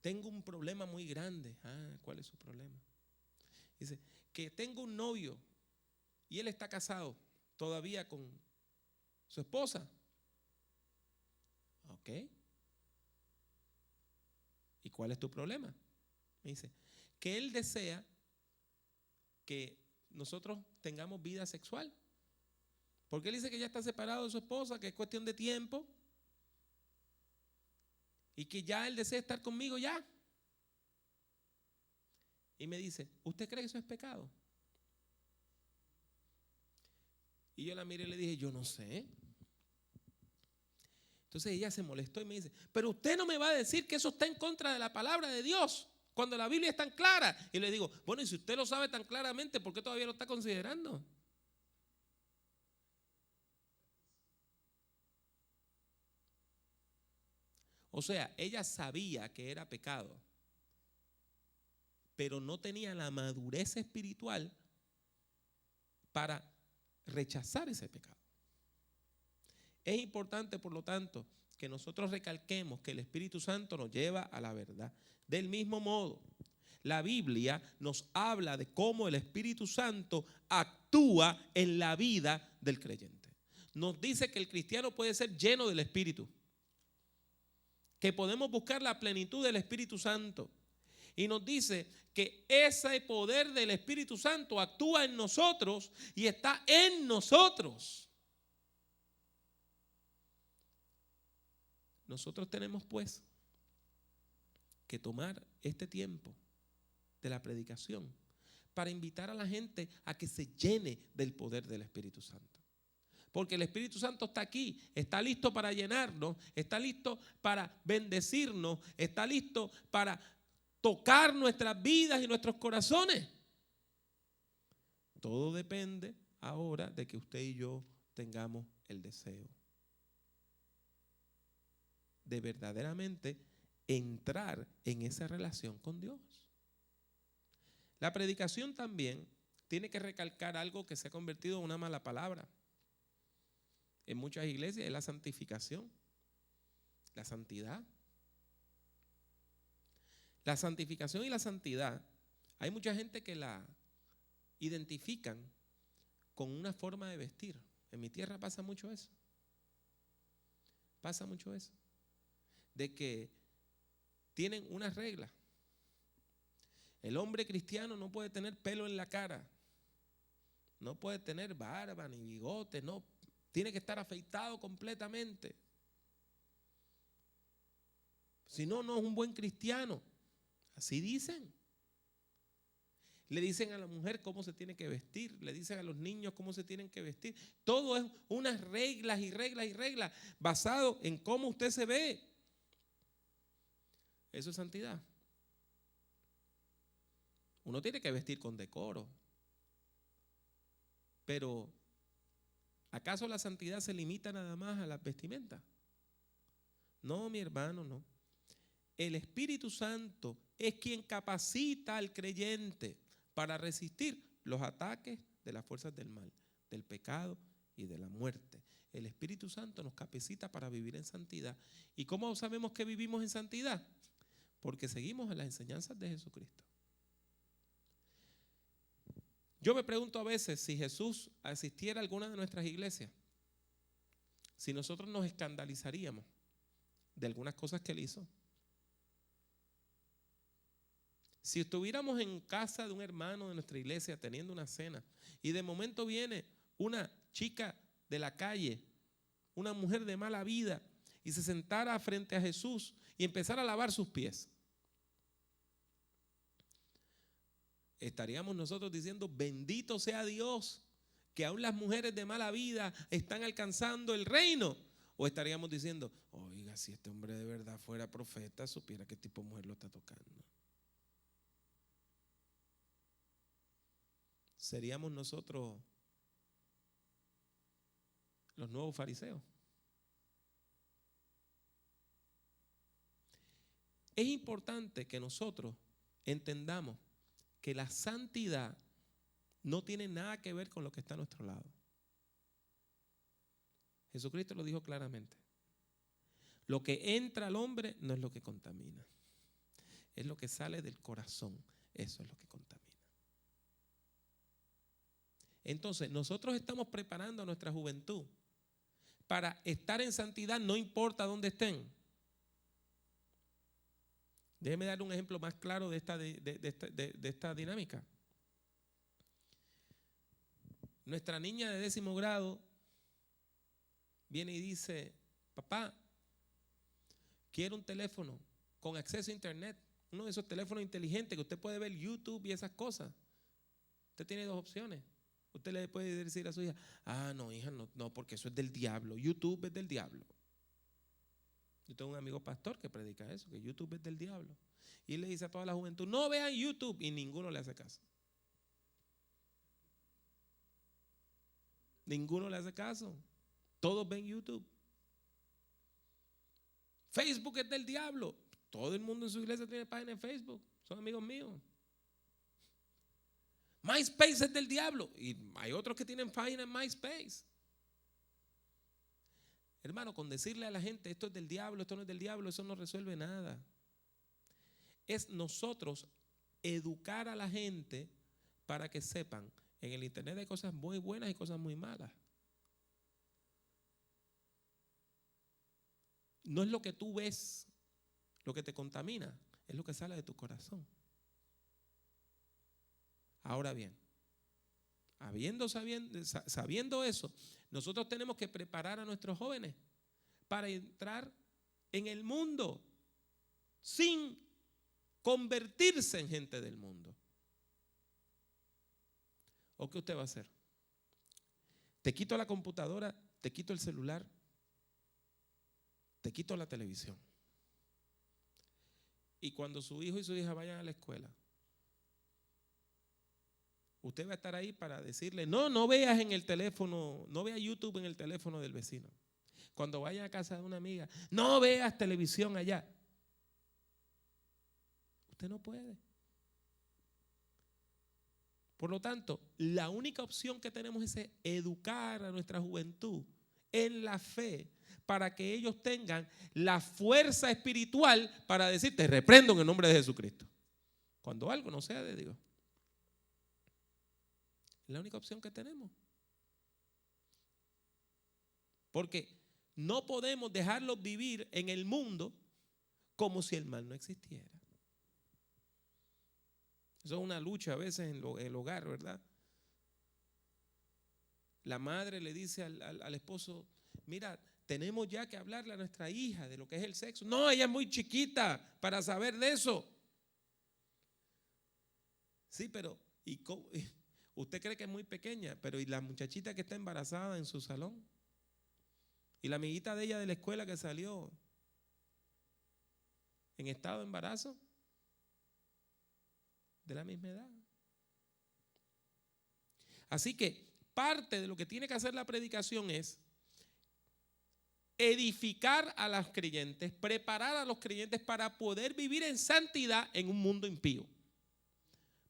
tengo un problema muy grande. ¿Cuál es su problema? Dice, que tengo un novio y él está casado todavía con su esposa. Ok. ¿Y cuál es tu problema? Me dice, que él desea que nosotros tengamos vida sexual. Porque él dice que ya está separado de su esposa, que es cuestión de tiempo, y que ya él desea estar conmigo ya. Y me dice, ¿usted cree que eso es pecado? Y yo la miré y le dije, yo no sé. Entonces ella se molestó y me dice, pero usted no me va a decir que eso está en contra de la palabra de Dios, cuando la Biblia es tan clara. Y le digo, bueno, y si usted lo sabe tan claramente, ¿por qué todavía lo está considerando? O sea, ella sabía que era pecado, pero no tenía la madurez espiritual para rechazar ese pecado. Es importante, por lo tanto, que nosotros recalquemos que el Espíritu Santo nos lleva a la verdad. Del mismo modo, la Biblia nos habla de cómo el Espíritu Santo actúa en la vida del creyente. Nos dice que el cristiano puede ser lleno del Espíritu, que podemos buscar la plenitud del Espíritu Santo. Y nos dice que ese poder del Espíritu Santo actúa en nosotros y está en nosotros. Nosotros tenemos pues que tomar este tiempo de la predicación para invitar a la gente a que se llene del poder del Espíritu Santo. Porque el Espíritu Santo está aquí, está listo para llenarnos, está listo para bendecirnos, está listo para tocar nuestras vidas y nuestros corazones. Todo depende ahora de que usted y yo tengamos el deseo de verdaderamente entrar en esa relación con Dios. La predicación también tiene que recalcar algo que se ha convertido en una mala palabra en muchas iglesias, es la santificación, la santidad. La santificación y la santidad Hay mucha gente que la identifican con una forma de vestir. En mi tierra pasa mucho eso. Pasa mucho eso. De que tienen unas reglas. El hombre cristiano no puede tener pelo en la cara. No puede tener barba ni bigote. No. Tiene que estar afeitado completamente. Si no, no es un buen cristiano. Así dicen. Le dicen a la mujer cómo se tiene que vestir, le dicen a los niños cómo se tienen que vestir. Todo es unas reglas y reglas y reglas basado en cómo usted se ve. Eso es santidad. Uno tiene que vestir con decoro. Pero ¿acaso la santidad se limita nada más a las vestimentas? No, mi hermano, no. El Espíritu Santo es quien capacita al creyente para resistir los ataques de las fuerzas del mal, del pecado y de la muerte. El Espíritu Santo nos capacita para vivir en santidad. ¿Y cómo sabemos que vivimos en santidad? Porque seguimos en las enseñanzas de Jesucristo. Yo me pregunto a veces si Jesús asistiera a alguna de nuestras iglesias, si nosotros nos escandalizaríamos de algunas cosas que Él hizo. Si estuviéramos en casa de un hermano de nuestra iglesia teniendo una cena y de momento viene una chica de la calle, una mujer de mala vida, y se sentara frente a Jesús y empezara a lavar sus pies, estaríamos nosotros diciendo: bendito sea Dios, que aún las mujeres de mala vida están alcanzando el reino. O estaríamos diciendo: oiga, si este hombre de verdad fuera profeta, supiera qué tipo de mujer lo está tocando. Seríamos nosotros los nuevos fariseos. Es importante que nosotros entendamos que la santidad no tiene nada que ver con lo que está a nuestro lado. Jesucristo lo dijo claramente. Lo que entra al hombre no es lo que contamina, es lo que sale del corazón. Eso es lo que contamina. Entonces, nosotros estamos preparando a nuestra juventud para estar en santidad, no importa dónde estén. Déjeme dar un ejemplo más claro de esta dinámica. Nuestra niña de 10º grado viene y dice: papá, quiero un teléfono con acceso a internet, uno de esos teléfonos inteligentes que usted puede ver YouTube y esas cosas. Usted tiene dos opciones. Usted le puede decir a su hija: ah, no, hija, no, porque eso es del diablo. YouTube es del diablo. Yo tengo un amigo pastor que predica eso, que YouTube es del diablo. Y él le dice a toda la juventud: no vean YouTube, y ninguno le hace caso. Ninguno le hace caso. Todos ven YouTube. Facebook es del diablo. Todo el mundo en su iglesia tiene página en Facebook. Son amigos míos. MySpace es del diablo. Y hay otros que tienen página en MySpace. Hermano, con decirle a la gente esto es del diablo, esto no es del diablo, eso no resuelve nada. Es nosotros educar a la gente para que sepan: en el internet hay cosas muy buenas y cosas muy malas. No es lo que tú ves lo que te contamina, es lo que sale de tu corazón. Ahora bien, sabiendo eso, nosotros tenemos que preparar a nuestros jóvenes para entrar en el mundo sin convertirse en gente del mundo. ¿O qué usted va a hacer? Te quito la computadora, te quito el celular, te quito la televisión. Y cuando su hijo y su hija vayan a la escuela, usted va a estar ahí para decirle: no veas en el teléfono, no veas YouTube en el teléfono del vecino. Cuando vaya a casa de una amiga, no veas televisión allá. Usted no puede. Por lo tanto, la única opción que tenemos es educar a nuestra juventud en la fe para que ellos tengan la fuerza espiritual para decir: te reprendo en el nombre de Jesucristo, cuando algo no sea de Dios. Es la única opción que tenemos. Porque no podemos dejarlos vivir en el mundo como si el mal no existiera. Eso es una lucha a veces en el hogar, ¿verdad? La madre le dice al esposo, mira, tenemos ya que hablarle a nuestra hija de lo que es el sexo. No, ella es muy chiquita para saber de eso. Sí, pero ¿y cómo? Usted cree que es muy pequeña, pero ¿y la muchachita que está embarazada en su salón? ¿Y la amiguita de ella de la escuela que salió en estado de embarazo? De la misma edad. Así que parte de lo que tiene que hacer la predicación es edificar a los creyentes, preparar a los creyentes para poder vivir en santidad en un mundo impío.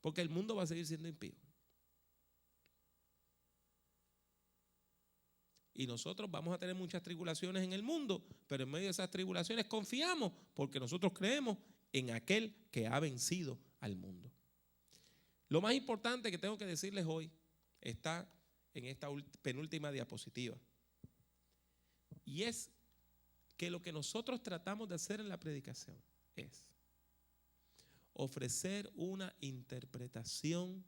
Porque el mundo va a seguir siendo impío. Y nosotros vamos a tener muchas tribulaciones en el mundo, pero en medio de esas tribulaciones confiamos porque nosotros creemos en aquel que ha vencido al mundo. Lo más importante que tengo que decirles hoy está en esta penúltima diapositiva. Y es que lo que nosotros tratamos de hacer en la predicación es ofrecer una interpretación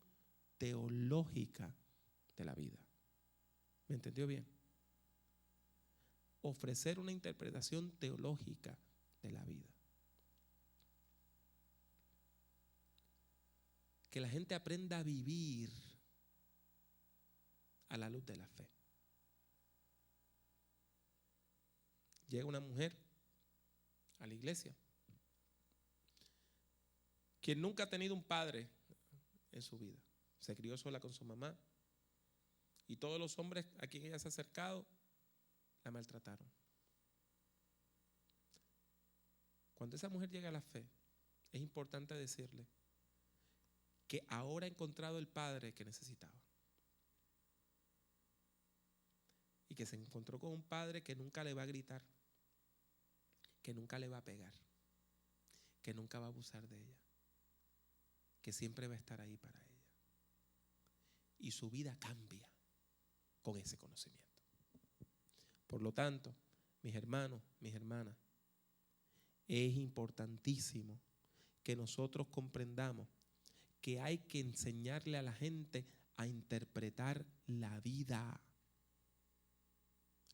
teológica de la vida. ¿Me entendió bien? Ofrecer una interpretación teológica de la vida. Que la gente aprenda a vivir a la luz de la fe. Llega una mujer a la iglesia quien nunca ha tenido un padre en su vida. Se crió sola con su mamá y todos los hombres a quien ella se ha acercado la maltrataron. Cuando esa mujer llega a la fe, es importante decirle que ahora ha encontrado el padre que necesitaba. Y que se encontró con un padre que nunca le va a gritar, que nunca le va a pegar, que nunca va a abusar de ella, que siempre va a estar ahí para ella. Y su vida cambia con ese conocimiento. Por lo tanto, mis hermanos, mis hermanas, es importantísimo que nosotros comprendamos que hay que enseñarle a la gente a interpretar la vida.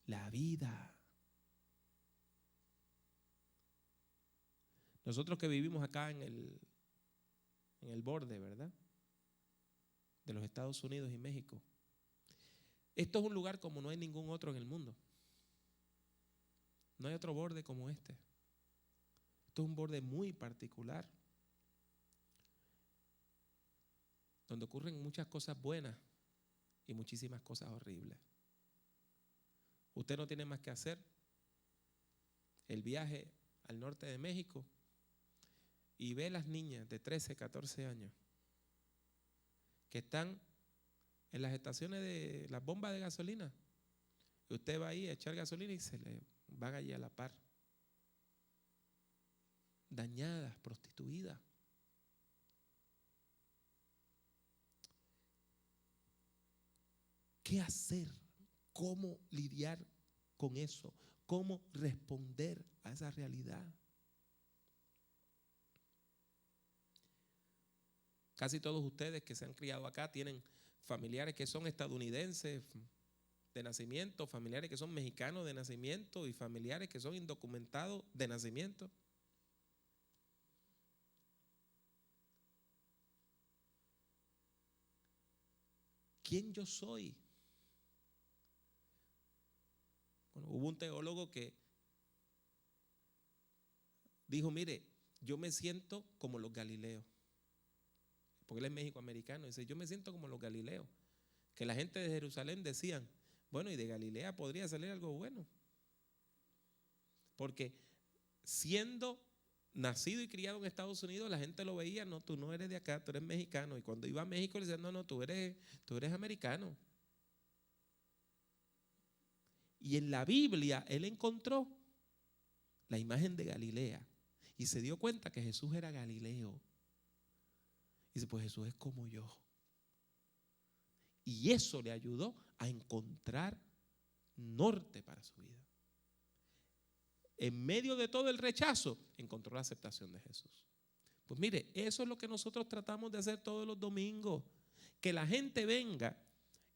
La vida. Nosotros que vivimos acá en el borde, ¿verdad?, de los Estados Unidos y México. Esto es un lugar como no hay ningún otro en el mundo. No hay otro borde como este. Esto es un borde muy particular, donde ocurren muchas cosas buenas y muchísimas cosas horribles. Usted no tiene más que hacer el viaje al norte de México y ve las niñas de 13, 14 años que están en las estaciones de las bombas de gasolina. Y usted va ahí a echar gasolina y se le van allí a la par. Dañadas, prostituidas. ¿Qué hacer? ¿Cómo lidiar con eso? ¿Cómo responder a esa realidad? Casi todos ustedes que se han criado acá tienen familiares que son estadounidenses de nacimiento, familiares que son mexicanos de nacimiento y familiares que son indocumentados de nacimiento. ¿Quién yo soy? Bueno, hubo un teólogo que dijo, mire, yo me siento como los galileos, porque él es mexicoamericano. Dice, yo me siento como los galileos, que la gente de Jerusalén decían, bueno, y de Galilea podría salir algo bueno, porque siendo nacido y criado en Estados Unidos, la gente lo veía, no, tú no eres de acá, tú eres mexicano. Y cuando iba a México le decían, no, tú eres americano. Y en la Biblia él encontró la imagen de Galilea y se dio cuenta que Jesús era galileo. Y dice, pues Jesús es como yo. Y eso le ayudó a encontrar norte para su vida. En medio de todo el rechazo, encontró la aceptación de Jesús. Pues mire, eso es lo que nosotros tratamos de hacer todos los domingos. Que la gente venga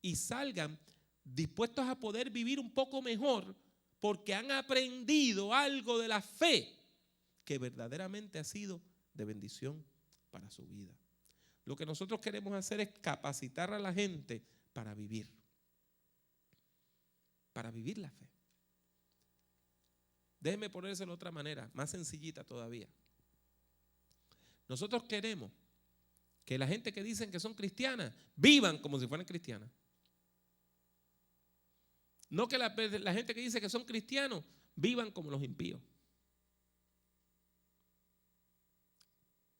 y salgan dispuestos a poder vivir un poco mejor porque han aprendido algo de la fe que verdaderamente ha sido de bendición para su vida. Lo que nosotros queremos hacer es capacitar a la gente para vivir la fe. Déjeme ponérselo de otra manera, más sencillita todavía. Nosotros queremos que la gente que dicen que son cristianas vivan como si fueran cristianas. No que la gente que dice que son cristianos vivan como los impíos.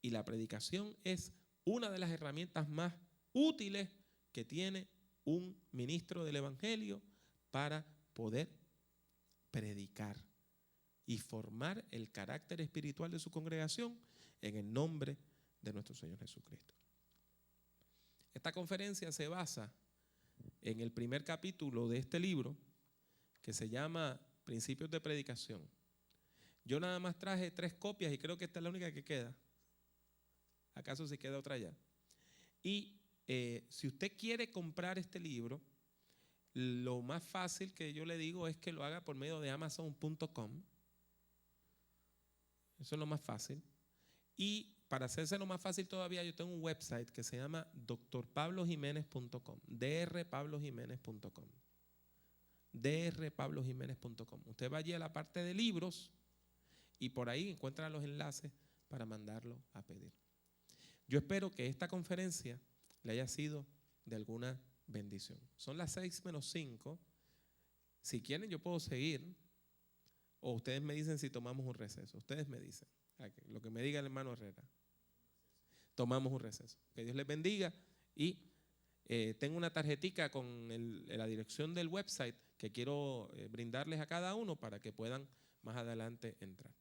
Y la predicación es una de las herramientas más útiles que tiene un ministro del evangelio para poder predicar y formar el carácter espiritual de su congregación en el nombre de nuestro Señor Jesucristo. Esta conferencia se basa en el primer capítulo de este libro que se llama Principios de Predicación. Yo nada más traje 3 copias y creo que esta es la única que queda. ¿Acaso si queda otra ya? Y si usted quiere comprar este libro, lo más fácil que yo le digo es que lo haga por medio de Amazon.com. Eso es lo más fácil. Y para hacerse lo más fácil todavía, yo tengo un website que se llama drpablojimenez.com, drpablojimenez.com, drpablojimenez.com. Usted va allí a la parte de libros y por ahí encuentra los enlaces para mandarlo a pedir. Yo espero que esta conferencia le haya sido de alguna bendición. Son las 6:05. Si quieren yo puedo seguir o ustedes me dicen si tomamos un receso. Ustedes me dicen, lo que me diga el hermano Herrera. Tomamos un receso. Que Dios les bendiga y tengo una tarjetica con la dirección del website que quiero brindarles a cada uno para que puedan más adelante entrar.